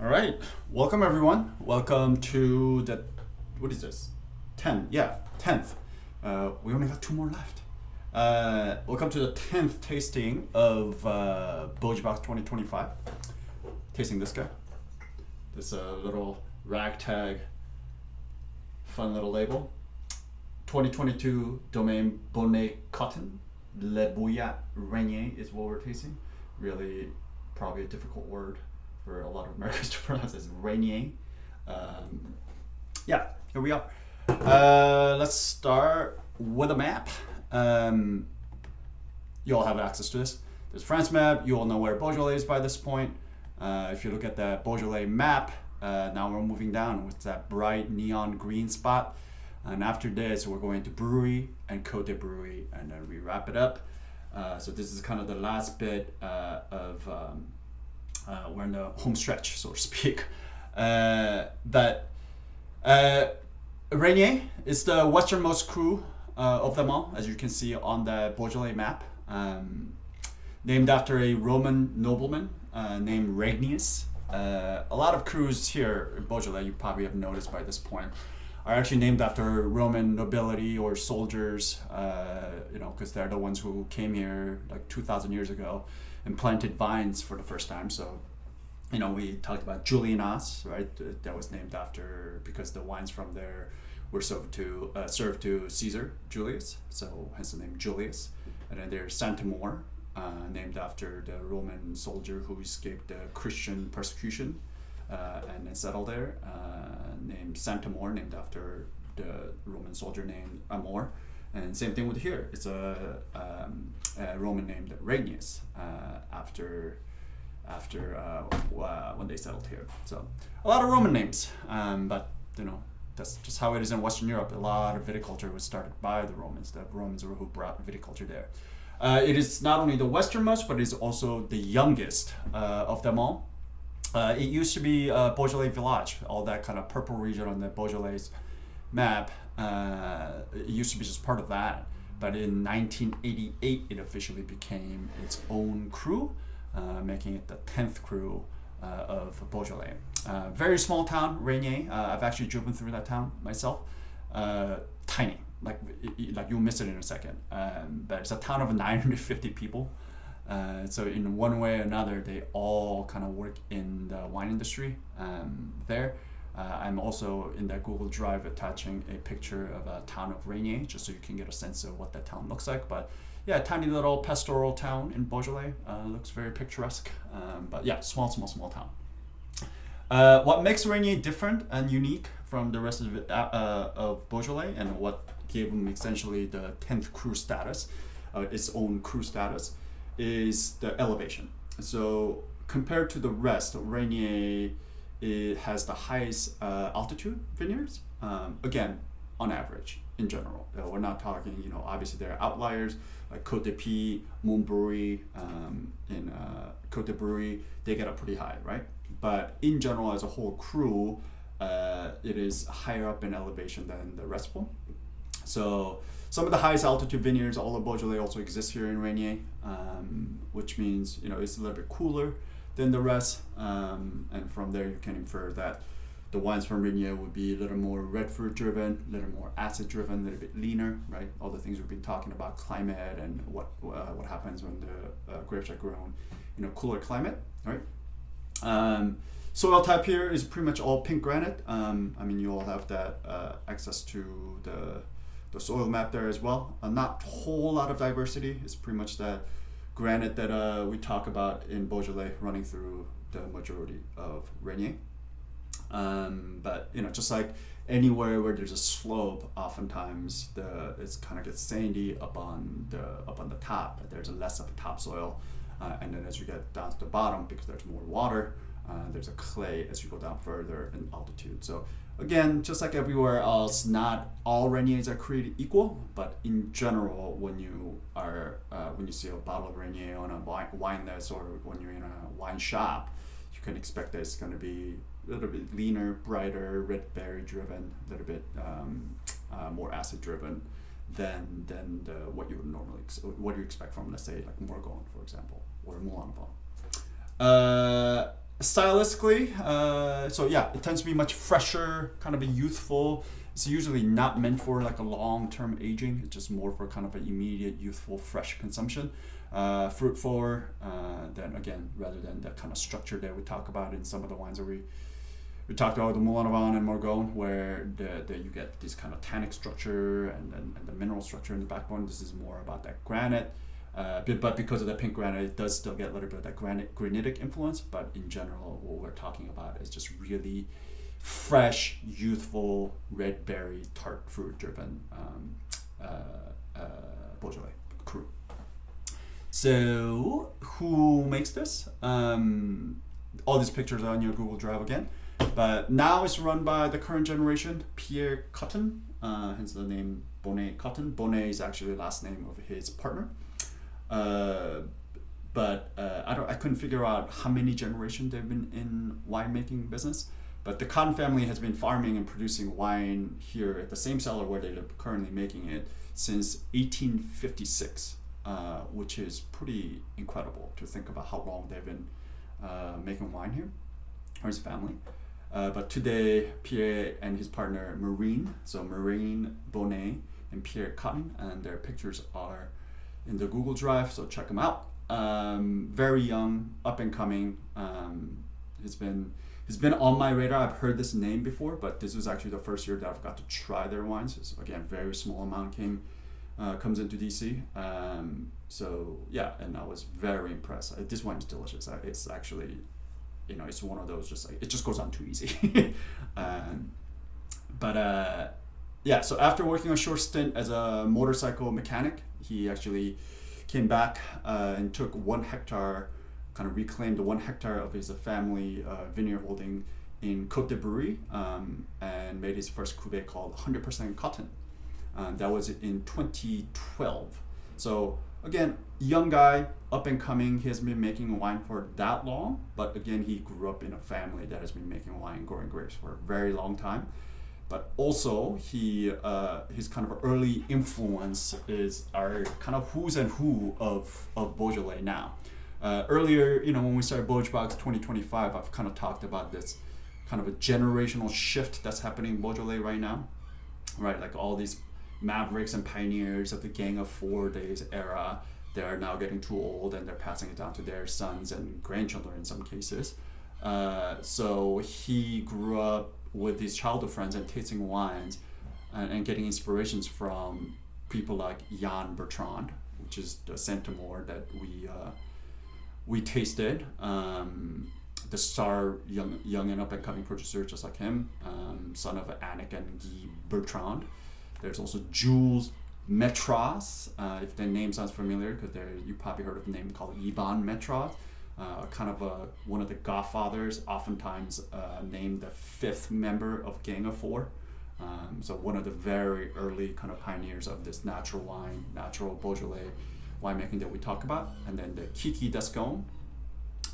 All right, welcome everyone. Welcome to the, what is this? 10, yeah, 10th. We only got two more left. Welcome to the 10th tasting of Beauj Box 2025. Tasting this guy. This little ragtag, fun little label. 2022 Domaine Bonnet-Cotton. Le Buillats Regnie is what we're tasting. Really, probably a difficult word for a lot of Americans to pronounce as Regnie. Yeah, here we are. Let's start with a map. You all have access to this. There's France map. You all know where Beaujolais is by this point. If you look at the Beaujolais map, now we're moving down with that bright neon green spot. And after this, we're going to Brewery and Côte de Brewery, and then we wrap it up. So this is kind of the last bit of we're in the home stretch, so to speak. Regnie is the westernmost cru of them all, as you can see on the Beaujolais map. Named after a Roman nobleman named Regnius. A lot of crus here in Beaujolais, you probably have noticed by this point, are actually named after Roman nobility or soldiers, because they're the ones who came here like 2,000 years ago and planted vines for the first time. So, we talked about Julianas, right? That was named after, because the wines from there were served to Caesar Julius, so hence the name Julius. And then there's Santamor, named after the Roman soldier who escaped the Christian persecution and then settled there, named Santamor, named after the Roman soldier named Amor. And same thing with here. It's a Roman named Regnius after when they settled here. So a lot of Roman names, but that's just how it is in Western Europe. A lot of viticulture was started by the Romans. The Romans were who brought viticulture there. It is not only the westernmost, but it is also the youngest of them all. It used to be Beaujolais Village, all that kind of purple region on the Beaujolais map. It used to be just part of that, but in 1988 it officially became its own cru, making it the 10th cru of Beaujolais. Very small town, Regnie. I've actually driven through that town myself. Tiny, like you'll miss it in a second. But it's a town of 950 people. So in one way or another, they all kind of work in the wine industry there. I'm also in that Google Drive attaching a picture of a town of Regnie, just so you can get a sense of what that town looks like. But yeah, tiny little pastoral town in Beaujolais. Looks very picturesque. But yeah, small town. What makes Regnie different and unique from the rest of Beaujolais, and what gave them essentially the 10th cru status, its own cru status, is the elevation. So compared to the rest, Regnie, it has the highest altitude vineyards. Again, on average, in general. We're not talking, obviously there are outliers like Côte de Pie, Moon Brewery, in Côte de Brewery, they get up pretty high, right? But in general, as a whole cru, it is higher up in elevation than the rest of them. So some of the highest altitude vineyards, all of Beaujolais, also exist here in Regnie, which means it's a little bit cooler than the rest. And from there, you can infer that the wines from Regnie would be a little more red fruit driven, a little more acid driven, a little bit leaner, right? All the things we've been talking about, climate and what happens when the grapes are grown in a cooler climate, right? Soil type here is pretty much all pink granite. You all have that access to the soil map there as well. Not a whole lot of diversity. It's pretty much that granite that we talk about in Beaujolais running through the majority of Regnie. But just like anywhere where there's a slope, oftentimes it's kind of gets sandy up on the top. There's less of a topsoil, and then as you get down to the bottom, because there's more water, there's a clay as you go down further in altitude. So again, just like everywhere else, not all Regniers are created equal, but in general, when you see a bottle of Regnier on a wine list, or when you're in a wine shop, you can expect that it's going to be a little bit leaner, brighter, red berry driven, a little bit more acid driven than what you would normally what you expect from, let's say, like Morgon, for example, or Moulin Vent. stylistically, so yeah, it tends to be much fresher, kind of a youthful. It's usually not meant for like a long-term aging. It's just more for kind of an immediate, youthful, fresh consumption. Fruit forward, then again, rather than the kind of structure that we talk about in some of the wines that we talked about, the Moulin and Morgon, where you get this kind of tannic structure and the mineral structure in the backbone. This is more about that granite. But because of the pink granite, it does still get a little bit of that granitic influence. But in general, what we're talking about is just really fresh, youthful, red berry, tart fruit driven Beaujolais cru. So who makes this? All these pictures are on your Google Drive again. But now it's run by the current generation, Pierre-Cotton, hence the name Bonnet-Cotton. Bonnet is actually the last name of his partner. But I couldn't figure out how many generations they've been in winemaking business. But the Cotton family has been farming and producing wine here at the same cellar where they're currently making it since 1856, which is pretty incredible to think about how long they've been making wine here, or his family. But today, Pierre and his partner Marine, so Marine Bonnet and Pierre-Cotton, and their pictures are in the Google Drive, so check them out. Very young, up and coming. He's been on my radar. I've heard this name before, but this was actually the first year that I've got to try their wines. So again, very small amount comes into DC. So yeah, and I was very impressed. This wine is delicious. It's actually, it's one of those just like, it just goes on too easy. Yeah, so after working a short stint as a motorcycle mechanic, he actually came back and took 1 hectare, kind of reclaimed the 1 hectare of his family vineyard holding in Côte de Brouilly, and made his first cuvée called 100% Cotton. That was in 2012. So again, young guy, up and coming. He has been making wine for that long, but again, he grew up in a family that has been making wine, growing grapes for a very long time. But also, his kind of early influence are kind of who's and who of Beaujolais now. Earlier, when we started Beauj Box 2025, I've kind of talked about this kind of a generational shift that's happening in Beaujolais right now, right? Like all these mavericks and pioneers of the Gang of Four days era, they are now getting too old and they're passing it down to their sons and grandchildren in some cases. So he grew up with his childhood friends and tasting wines and getting inspirations from people like Jan Bertrand, which is the Centimore that we tasted. The star young and up and coming producer just like him, son of Annick and Guy Bertrand. There's also Jules Metras, if the name sounds familiar, because you probably heard of a name called Ivan Metras. Kind of one of the godfathers, oftentimes named the 5th member of Gang of Four. So one of the very early kind of pioneers of this natural wine, natural Beaujolais winemaking that we talk about. And then the Kiki Descombe,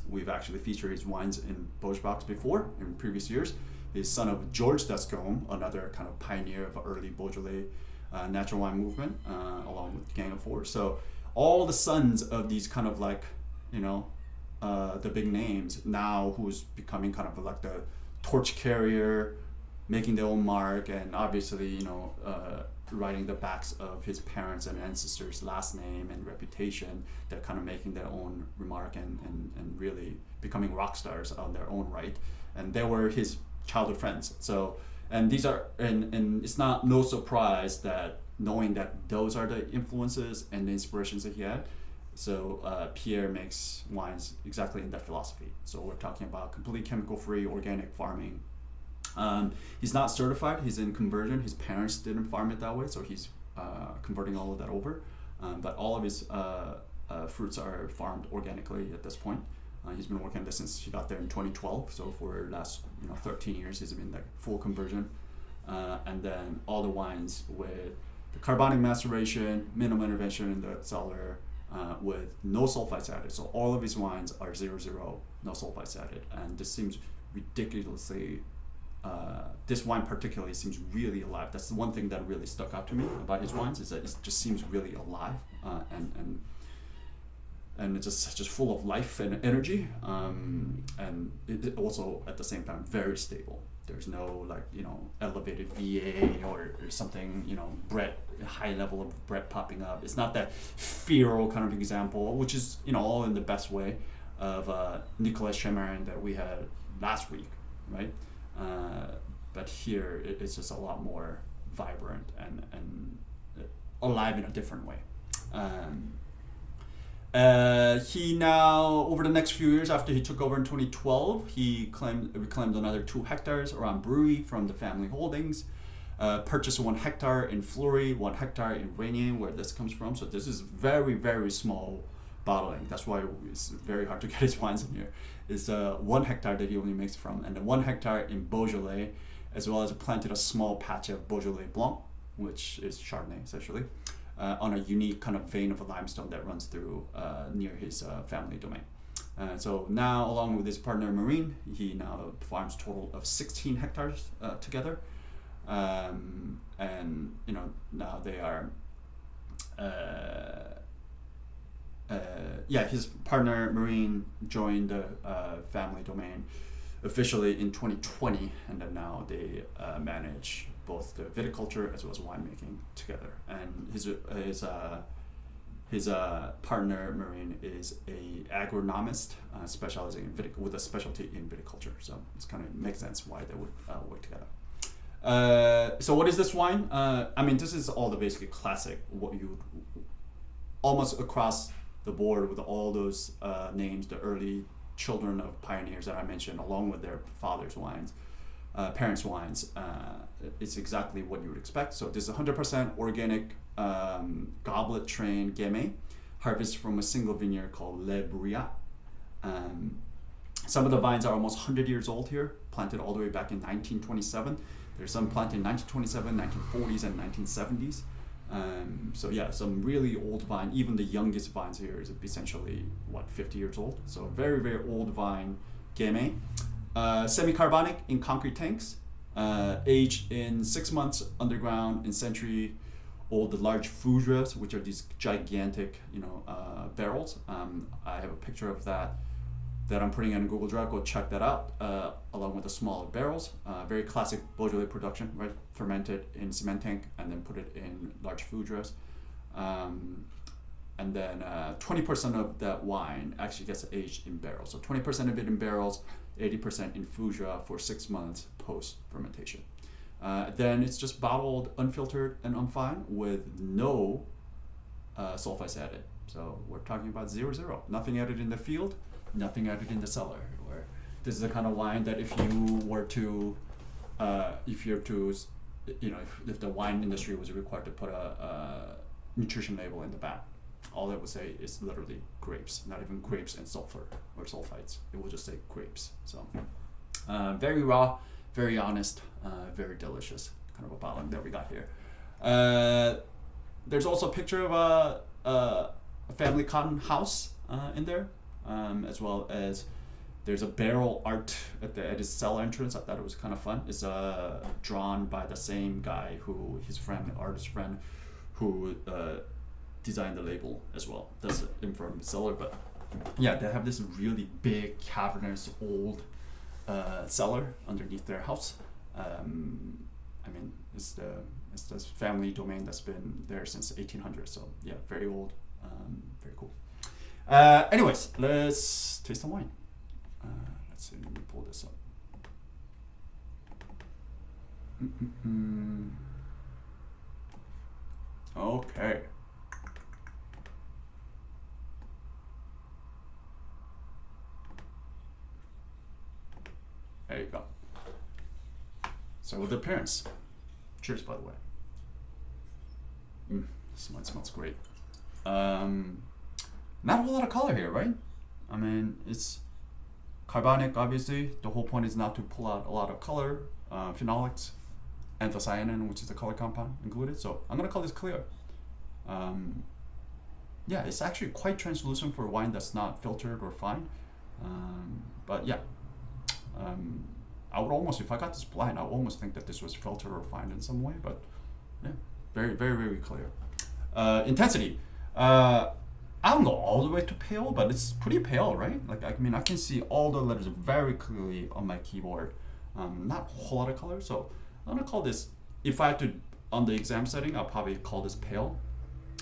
we've actually featured his wines in Beauj Box before in previous years. He's son of George Descombe, another kind of pioneer of early Beaujolais natural wine movement, along with Gang of Four. So all the sons of these kind of like, the big names now, who's becoming kind of like the torch carrier, making their own mark, and obviously writing the backs of his parents and ancestors' last name and reputation. They're kind of making their own remark and really becoming rock stars on their own right. And they were his childhood friends. So and these are and it's no surprise that knowing that those are the influences and the inspirations that he had. So Pierre makes wines exactly in that philosophy. So we're talking about completely chemical-free, organic farming. He's not certified. He's in conversion. His parents didn't farm it that way, so he's converting all of that over. But all of his fruits are farmed organically at this point. He's been working on this since he got there in 2012. So for the last 13 years, he's been like full conversion. And then all the wines with the carbonic maceration, minimal intervention in the cellar, with no sulfites added. So all of his wines are 0.0, no sulfites added. And this seems ridiculously, this wine particularly seems really alive. That's the one thing that really stuck out to me about his wines, is that it just seems really alive. And and it's just full of life and energy, and it also at the same time very stable. There's no like elevated VA or something bread, high level of bread popping up. It's not that feral kind of example, which is all in the best way of Nicolas Chemarin that we had last week, right? But here it's just a lot more vibrant and alive in a different way. He now, over the next few years after he took over in 2012, he reclaimed another 2 hectares around brewery from the family holdings, purchased 1 hectare in Fleury, 1 hectare in Regnie, where this comes from. So this is very, very small bottling. That's why it's very hard to get his wines in here. It's 1 hectare that he only makes from, and then 1 hectare in Beaujolais, as well as planted a small patch of Beaujolais Blanc, which is Chardonnay essentially, on a unique kind of vein of a limestone that runs through near his family domain. So now, along with his partner Marine, he now farms a total of 16 hectares together, and now they are. His partner Marine joined the family domain officially in 2020, and then now they manage both the viticulture as well as winemaking together. And his partner Marine is a agronomist specializing in with a specialty in viticulture. So it's kind of makes sense why they would work together. So what is this wine? This is all the basically classic, what you almost across the board with all those names, the early children of pioneers that I mentioned, along with their fathers' wines, parents' wines. It's exactly what you would expect. So this is 100% organic goblet train Gamay, harvested from a single vineyard called Les Buillats. Some of the vines are almost 100 years old here, planted all the way back in 1927. There's some planted in 1927, 1940s, and 1970s. Some really old vine. Even the youngest vines here is essentially 50 years old. So very, very old vine Gamay. Semi-carbonic in concrete tanks, aged in 6 months underground in century-old large foudres, which are these gigantic, barrels. I have a picture of that I'm putting in Google Drive. Go check that out, along with the smaller barrels. Very classic Beaujolais production, right? Fermented in cement tank and then put it in large foudres. And then 20% of that wine actually gets aged in barrels. So 20% of it in barrels, 80% in foudre for 6 months post fermentation. Then it's just bottled, unfiltered, and unfined with no sulfites added. So we're talking about 0-0. Nothing added in the field, nothing added in the cellar. Where this is the kind of wine that if the wine industry was required to put a nutrition label in the back, all it would say is literally grapes, not even grapes and sulfur or sulfites. It will just say grapes. So very raw, very honest, very delicious kind of a bottling that we got here. There's also a picture of a family cotton house in there, as well as there's a barrel art at his cell entrance. I thought it was kind of fun. It's drawn by the same guy his artist friend, who designed the label as well. That's in front of the cellar, but yeah, they have this really big, cavernous, old cellar underneath their house. It's the family domain that's been there since 1800. So yeah, very old, very cool. Anyways, let's taste the wine. Let's see, let me pull this up. Okay. There you go. So with the appearance. Cheers, by the way. This wine smells great. Not a whole lot of color here, right? It's carbonic, obviously. The whole point is not to pull out a lot of color, phenolics, anthocyanin, which is the color compound included. So I'm gonna call this clear. It's actually quite translucent for a wine that's not filtered or fine. I would almost, if I got this blind, I would almost think that this was filtered or fined in some way, but yeah, very, very, very clear. Intensity. I don't go all the way to pale, but it's pretty pale, right? Like, I mean, I can see all the letters very clearly on my keyboard. Not a whole lot of color, so I'm gonna call this, if I had to, on the exam setting, I'll probably call this pale.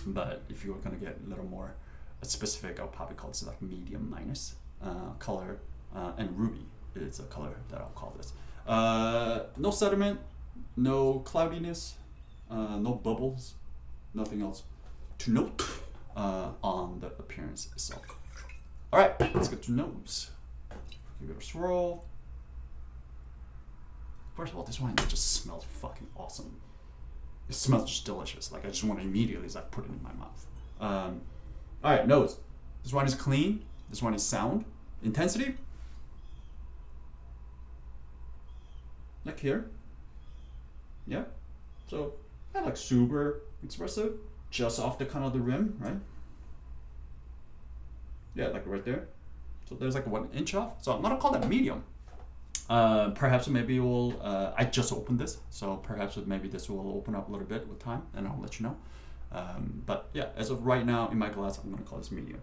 But if you were gonna get a little more specific, I'll probably call this like medium minus color, and ruby is a color that I'll call this. No sediment, no cloudiness, no bubbles, nothing else to note on the appearance itself. All right, let's get to nose. Give it a swirl. First of all, this wine just smells fucking awesome. It smells just delicious. Like, I just want to immediately like put it in my mouth. All right, nose. This wine is clean. This one is sound. Intensity. Like here. Yeah. So, not like super expressive. Just off the kind of the rim, right? Yeah, like right there. So there's like 1 inch off. So I'm gonna call that medium. Perhaps maybe we'll, I just opened this, so perhaps maybe this will open up a little bit with time, and I'll let you know. But yeah, as of right now in my glass, I'm gonna call this medium.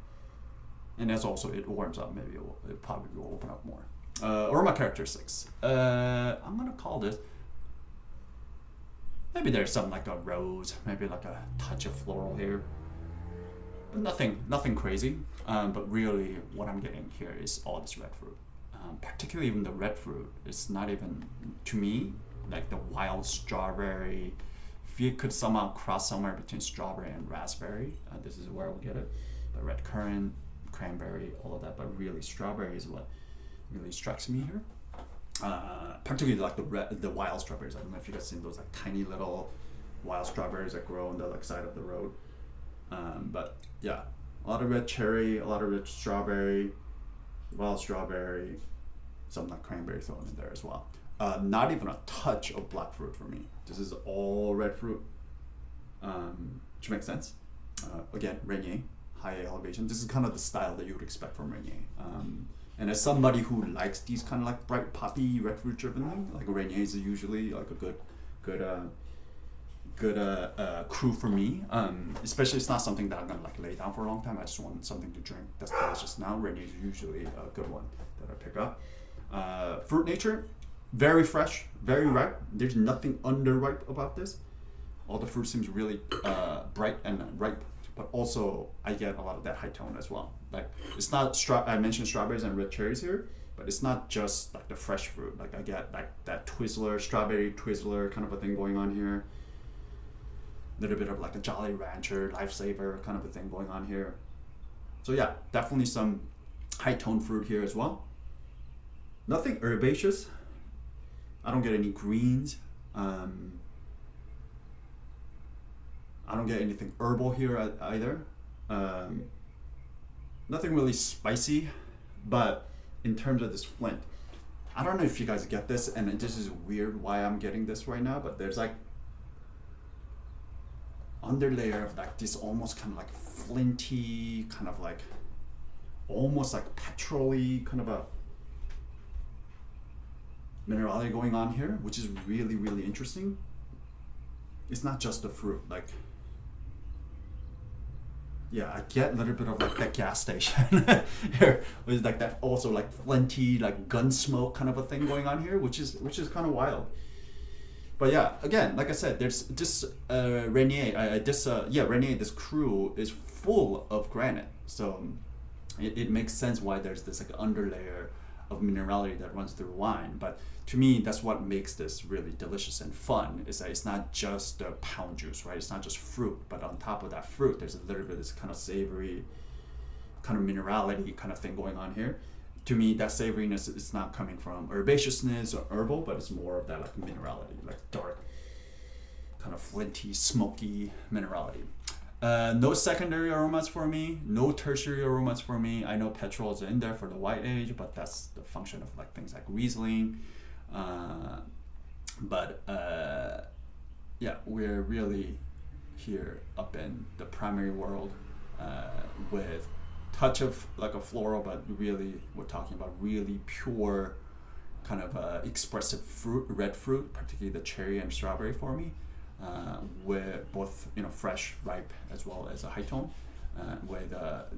And as also it warms up, maybe it probably will open up more. Aroma characteristics. I'm gonna call this, maybe there's some like a rose, maybe like a touch of floral here. But nothing crazy. But really what I'm getting here is all this red fruit. Particularly even the red fruit, it's not even, to me, like the wild strawberry. If you could somehow cross somewhere between strawberry and raspberry, this is where we'll get it. The red currant, cranberry, all of that, but really strawberry is what really strikes me here. Particularly like the wild strawberries. I don't know if you guys seen those like tiny little wild strawberries that grow on the like side of the road. But yeah, a lot of red cherry, a lot of red strawberry, wild strawberry, some like cranberry thrown in there as well. Not even a touch of black fruit for me. This is all red fruit, which makes sense. Again, Regnie, high elevation. This is kind of the style that you would expect from Regnie. And as somebody who likes these kind of like bright poppy red fruit driven thing, like Regnie is usually like a good crew for me. Especially it's not something that I'm gonna like lay down for a long time. I just want something to drink that's delicious. Now Regnie is usually a good one that I pick up. Fruit nature, very fresh, very ripe. There's nothing underripe about this. All the fruit seems really bright and ripe, but also I get a lot of that high tone as well. Like it's not I mentioned strawberries and red cherries here, but it's not just like the fresh fruit. Like I get like that Twizzler, strawberry Twizzler kind of a thing going on here. A little bit of like a Jolly Rancher, Lifesaver kind of a thing going on here. So yeah, definitely some high tone fruit here as well. Nothing herbaceous. I don't get any greens. I don't get anything herbal here either. Nothing really spicy, but in terms of this flint, I don't know if you guys get this, and this is weird why I'm getting this right now, but there's like underlayer of like this almost kind of like flinty, kind of like almost like petrol-y kind of a minerality going on here, which is really, really interesting. It's not just the fruit, like yeah, I get a little bit of like that gas station here with like that also like flinty, like gun smoke kind of a thing going on here, which is kind of wild. But yeah, again, like I said, there's this Regnie, Regnie, this crew is full of granite, so it makes sense why there's this like underlayer of minerality that runs through wine. But to me, that's what makes this really delicious and fun, is that it's not just the pound juice, right? It's not just fruit, but on top of that fruit, there's a little bit of this kind of savory, kind of minerality kind of thing going on here. To me, that savoriness is not coming from herbaceousness or herbal, but it's more of that like minerality, like dark, kind of flinty, smoky minerality. No secondary aromas for me, no tertiary aromas for me. I know petrol is in there for the white age, but that's the function of like things like Riesling. Yeah, we're really here up in the primary world with touch of like a floral, but really we're talking about really pure kind of expressive fruit, red fruit, particularly the cherry and strawberry for me, with both fresh, ripe, as well as a high tone. with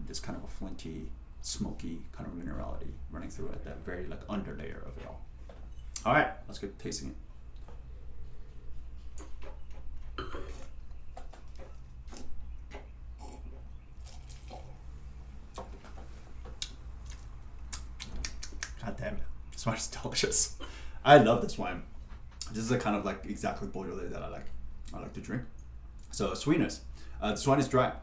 this kind of a flinty, smoky kind of minerality running through it, that very like underlayer of it all. All right, let's get tasting it. God damn it, this wine is delicious. I love this wine. This is a kind of like exactly Beaujolais that I like to drink. So sweetness. This wine is dry.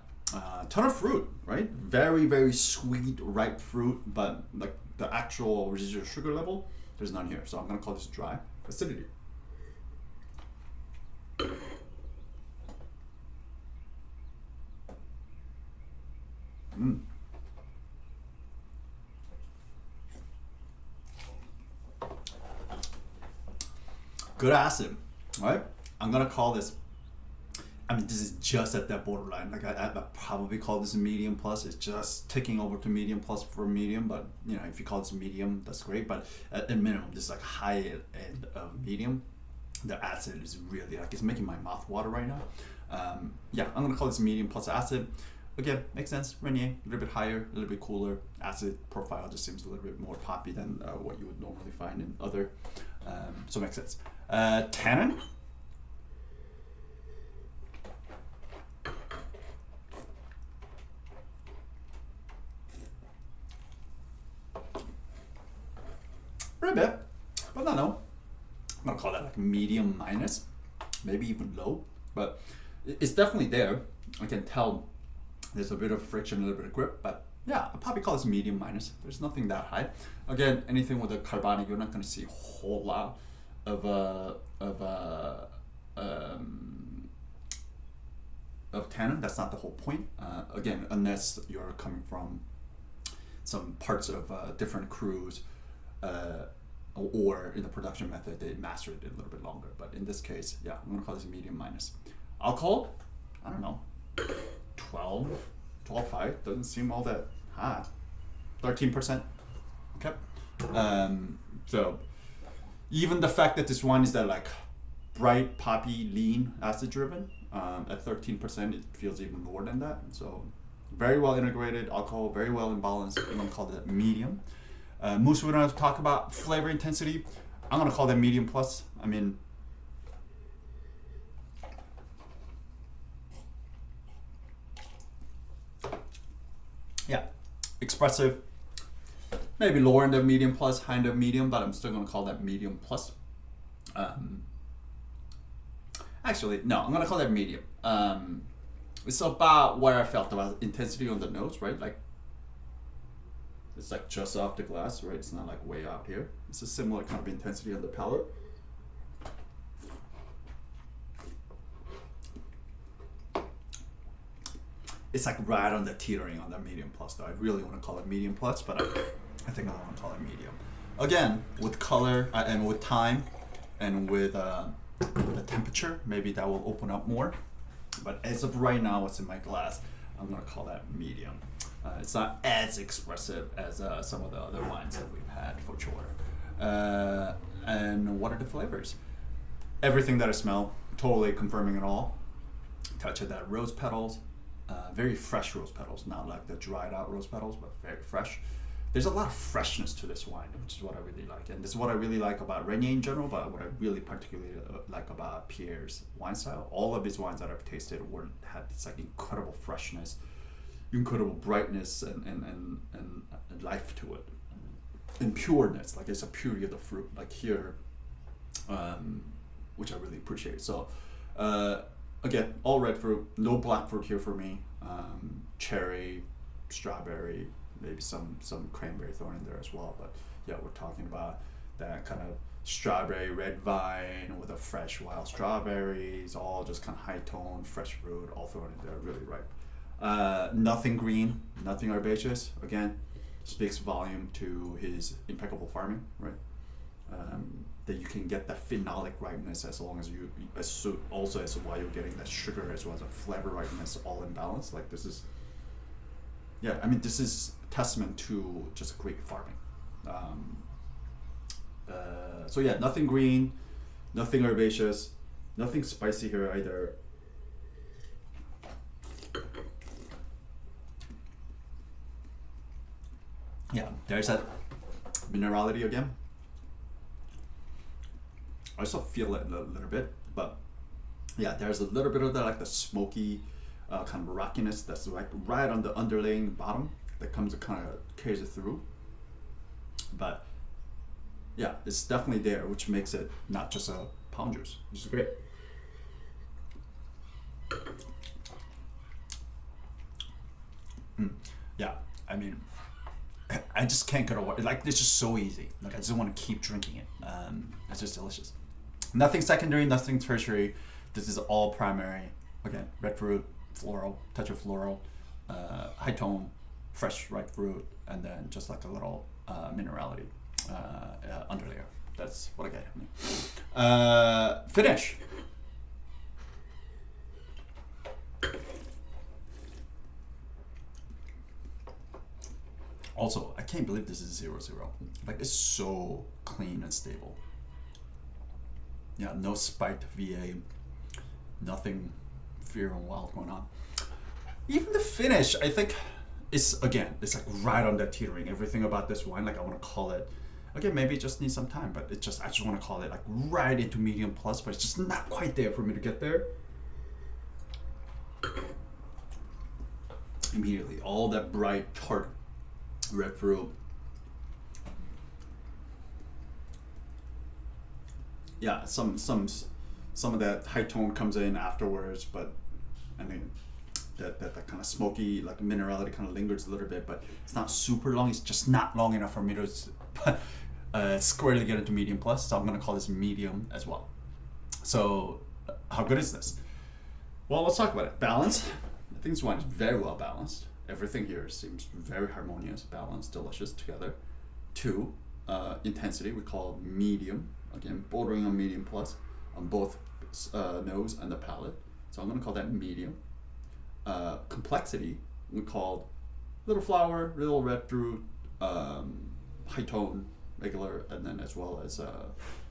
Ton of fruit, right? Very, very sweet, ripe fruit, but like the actual residual sugar level, there's none here. So I'm gonna call this dry. Acidity. Good acid, right? I'm gonna call this, I mean, this is just at that borderline. Like I probably call this a medium plus. It's just ticking over to medium plus for medium, but you know, if you call this a medium, that's great. But at minimum, this is like high end of medium. The acid is really like, it's making my mouth water right now. Yeah, I'm gonna call this medium plus acid. Again, makes sense. Regnie, a little bit higher, a little bit cooler. Acid profile just seems a little bit more poppy than what you would normally find in other. So makes sense. Tannin. Pretty bit, but not no. I'm gonna call that like medium minus, maybe even low, but it's definitely there. I can tell there's a bit of friction, a little bit of grip, but yeah, I'll probably call this medium minus. There's nothing that high. Again, anything with a carbonic, you're not gonna see a whole lot of tannin. That's not the whole point. Again, unless you're coming from some parts of different crews, or in the production method they mastered it a little bit longer. But in this case, yeah, I'm gonna call this medium minus. Alcohol, I don't know, 12.5 doesn't seem all that high. 13%. Okay. So even the fact that this wine is that like bright, poppy, lean, acid driven, at 13%, it feels even lower than that. So very well integrated alcohol, very well in balance. I'm gonna call that medium. Moose, we don't have to talk about flavor intensity. I'm gonna call that medium plus. I mean, yeah, expressive. Maybe lower end of medium plus, high end of medium, but I'm still gonna call that medium plus. Actually, no, I'm gonna call that medium. It's about where I felt about intensity on the nose, right? Like, it's like just off the glass, right? It's not like way out here. It's a similar kind of intensity on the palate. It's like right on the teetering on that medium plus though. I really want to call it medium plus, but I think I want to call it medium. Again, with color and with time and with the temperature, maybe that will open up more. But as of right now, what's in my glass, I'm gonna call that medium. It's not as expressive as some of the other wines that we've had for sure. And what are the flavors? Everything that I smell, totally confirming it all. Touch of that rose petals, very fresh rose petals, not like the dried out rose petals, but very fresh. There's a lot of freshness to this wine, which is what I really like. And this is what I really like about Regnie in general, but what I really particularly like about Pierre's wine style. All of his wines that I've tasted had this like incredible freshness, incredible brightness and life to it, and pureness. Like it's a purity of the fruit, like here, which I really appreciate. So again, all red fruit, no black fruit here for me. Cherry, strawberry, maybe some cranberry thrown in there as well. But yeah, we're talking about that kind of strawberry red vine with a fresh wild strawberries, all just kind of high tone, fresh fruit, all thrown in there, really ripe. Nothing green, nothing herbaceous. Again, speaks volume to his impeccable farming, right? That you can get that phenolic ripeness as long as you, also as while you're getting that sugar as well as a flavor ripeness all in balance. Like this is, yeah, I mean, this is testament to just great farming. So yeah, nothing green, nothing herbaceous, nothing spicy here either. There's that minerality again. I also feel it a little bit, but yeah, there's a little bit of the like the smoky kind of rockiness that's like right on the underlying bottom that comes and kind of carries it through. But yeah, it's definitely there, which makes it not just a pound juice, which is great. Yeah, I mean, I just can't get away. Like, it's just so easy. Like, I just want to keep drinking it. It's just delicious. Nothing secondary, nothing tertiary. This is all primary. Again, red fruit, floral, touch of floral, high tone, fresh ripe fruit, and then just like a little minerality underlayer. That's what I get. Finish. Also, I can't believe this is 0-0. Like, it's so clean and stable. Yeah, no spiked VA, nothing fear and wild going on. Even the finish, I think, it's like right on that teetering. Everything about this wine, like I want to call it, okay, maybe it just needs some time, but I just want to call it like right into medium plus, but it's just not quite there for me to get there. Immediately, all that bright, tart red fruit. Yeah, some of that high tone comes in afterwards, but I mean that kind of smoky like minerality kind of lingers a little bit, but it's not super long. It's just not long enough for me to squarely get into medium plus. So I'm gonna call this medium as well. So how good is this? Well, let's talk about it. Balance. I think this wine is very well balanced. Everything here seems very harmonious, balanced, delicious together. 2, intensity, we call medium. Again, bordering on medium plus on both nose and the palate. So I'm going to call that medium. Complexity, we called little flower, little red fruit, high tone, regular, and then as well as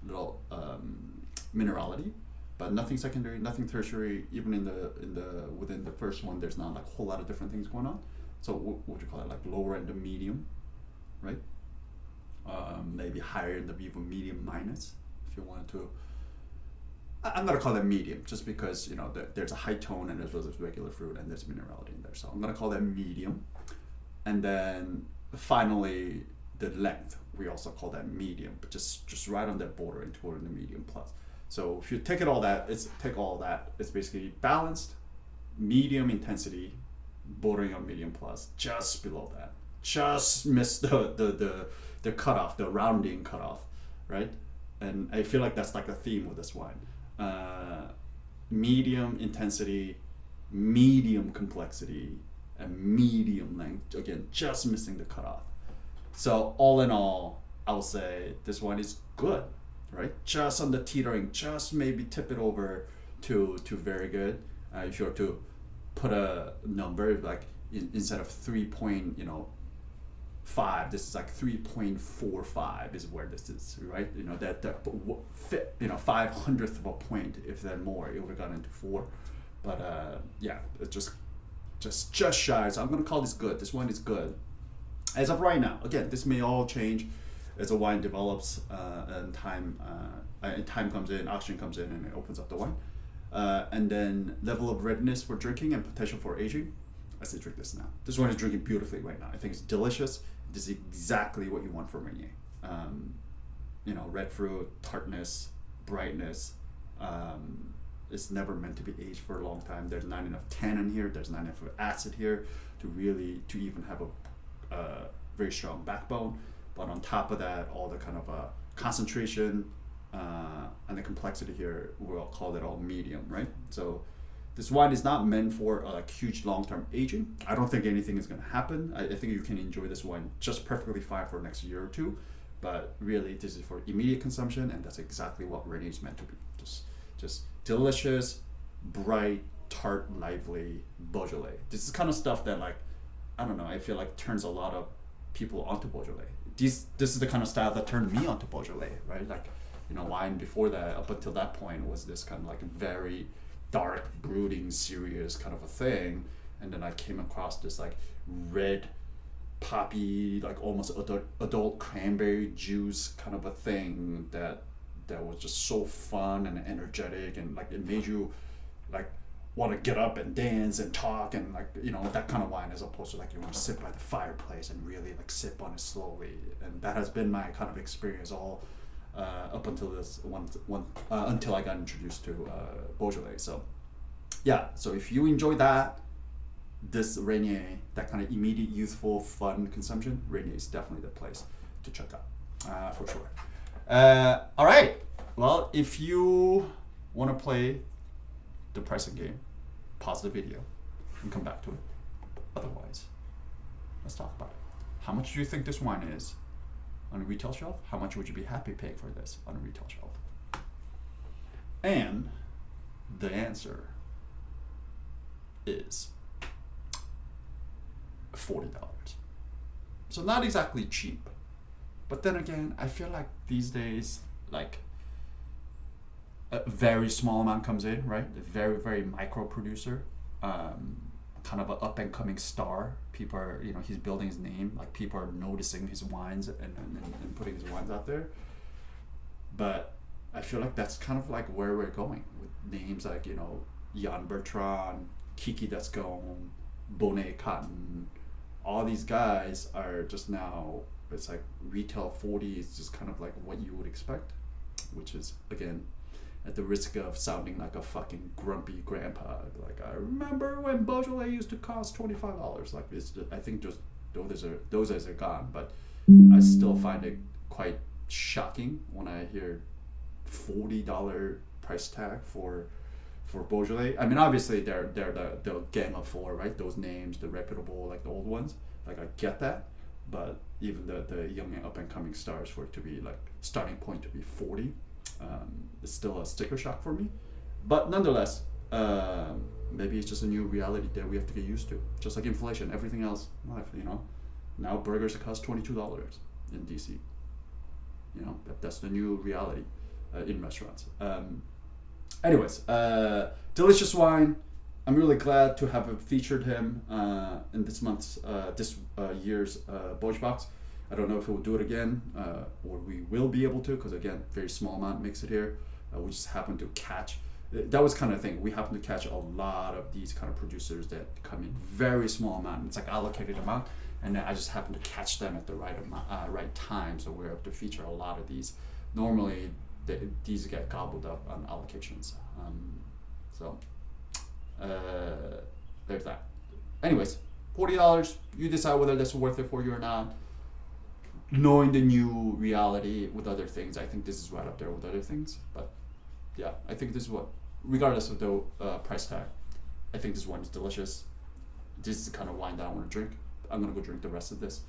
little minerality. But nothing secondary, nothing tertiary. Even within the first one, there's not like a whole lot of different things going on. So what would you call it? Like lower end of medium, right? Maybe higher end of even medium minus, if you wanted to. I'm gonna call that medium, just because there's a high tone and as well as regular fruit and there's minerality in there. So I'm gonna call that medium. And then finally, the length, we also call that medium, but just right on that border and toward the medium plus. So if you take all that, it's basically balanced, medium intensity, bordering on medium plus, just below that. Just missed the cutoff, the rounding cutoff, right? And I feel like that's like a theme with this wine. Medium intensity, medium complexity, and medium length. Again, just missing the cutoff. So all in all, I will say this wine is good. Right, just on the teetering, just maybe tip it over to very good. If you were to put a number, like instead of 3.5, this is like 3.45 is where this is, right? That 500th of a point, if then more, it would have gone into 4. But yeah, it's just shy. So I'm gonna call this good. This wine is good as of right now. Again, this may all change as a wine develops and time comes in, oxygen comes in, and it opens up the wine. And then level of readiness for drinking and potential for aging. I say drink this now. This wine is drinking beautifully right now. I think it's delicious. This is exactly what you want from Regnie. Red fruit, tartness, brightness. It's never meant to be aged for a long time. There's not enough tannin here. There's not enough acid here to even have a very strong backbone. But on top of that, all the kind of concentration and the complexity here, we'll call it all medium, right? So this wine is not meant for like huge long-term aging. I don't think anything is going to happen. I think you can enjoy this wine just perfectly fine for the next year or two. But really, this is for immediate consumption, and that's exactly what Regnie is meant to be. Just delicious, bright, tart, lively Beaujolais. This is kind of stuff that, like, I don't know, I feel like turns a lot of people onto Beaujolais. This is the kind of style that turned me onto Beaujolais, right? Like, wine before that, up until that point, was this kind of like very dark, brooding, serious kind of a thing. And then I came across this like red, poppy, like almost adult cranberry juice kind of a thing that was just so fun and energetic, and like it made you like want to get up and dance and talk, and like, you know, that kind of wine, as opposed to like you want to sit by the fireplace and really like sip on it slowly. And that has been my kind of experience all up until this one until I got introduced to Beaujolais. So yeah, so if you enjoy that, this Regnie, that kind of immediate, youthful, fun consumption, Regnie is definitely the place to check out, for sure. All right, well, if you want to play the pricing game, pause the video and come back to it. Otherwise, let's talk about it. How much do you think this wine is on a retail shelf? How much would you be happy paying for this on a retail shelf? And the answer is $40. So not exactly cheap. But then again, I feel like these days, like a very small amount comes in, right? A very, very micro producer, kind of an up and coming star. People are, you know, he's building his name. Like people are noticing his wines and putting his wines out there. But I feel like that's kind of like where we're going with names like, you know, Jan Bertrand, Kiki Descombe, Bonnet-Cotton. All these guys are just now, it's like retail 40 is just kind of like what you would expect, which is, again, at the risk of sounding like a fucking grumpy grandpa. Like, I remember when Beaujolais used to cost $25. Like, it's just, I think just those days are gone, but I still find it quite shocking when I hear $40 price tag for Beaujolais. I mean, obviously they're the gang of four, right? Those names, the reputable, like the old ones. Like, I get that, but even the young and up and coming stars, for it to be like starting point to be 40, is still a sticker shock for me. But nonetheless, maybe it's just a new reality that we have to get used to. Just like inflation, everything else in life, you know. Now burgers cost $22 in DC. You know, that's the new reality in restaurants. Anyways, delicious wine. I'm really glad to have featured him in this year's Beauj box. I don't know if we'll do it again, or we will be able to, because again, very small amount makes it here. We just happen to catch. That was kind of thing. We happen to catch a lot of these kind of producers that come in very small amount. It's like allocated amount, and I just happen to catch them at the right amount, right time. So we're able to feature a lot of these. Normally, these get gobbled up on allocations. There's that. Anyways, $40. You decide whether that's worth it for you or not. Knowing the new reality with other things, I think this is right up there with other things. But yeah, I think this is what, regardless of the price tag, I think this wine is delicious. This is the kind of wine that I want to drink. I'm gonna go drink the rest of this.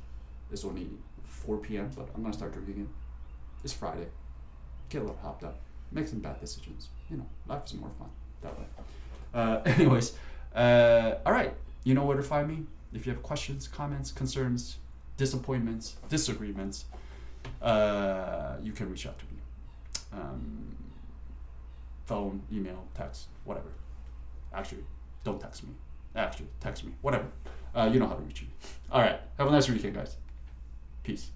It's only 4 p.m., but I'm gonna start drinking it. It's Friday. Get a little hopped up. Make some bad decisions. You know, life is more fun that way. Anyways, all right. You know where to find me. If you have questions, comments, concerns, disappointments, disagreements, you can reach out to me. Phone, email, text, whatever. Actually, don't text me. Actually, text me. Whatever. You know how to reach me. All right. Have a nice weekend, guys. Peace.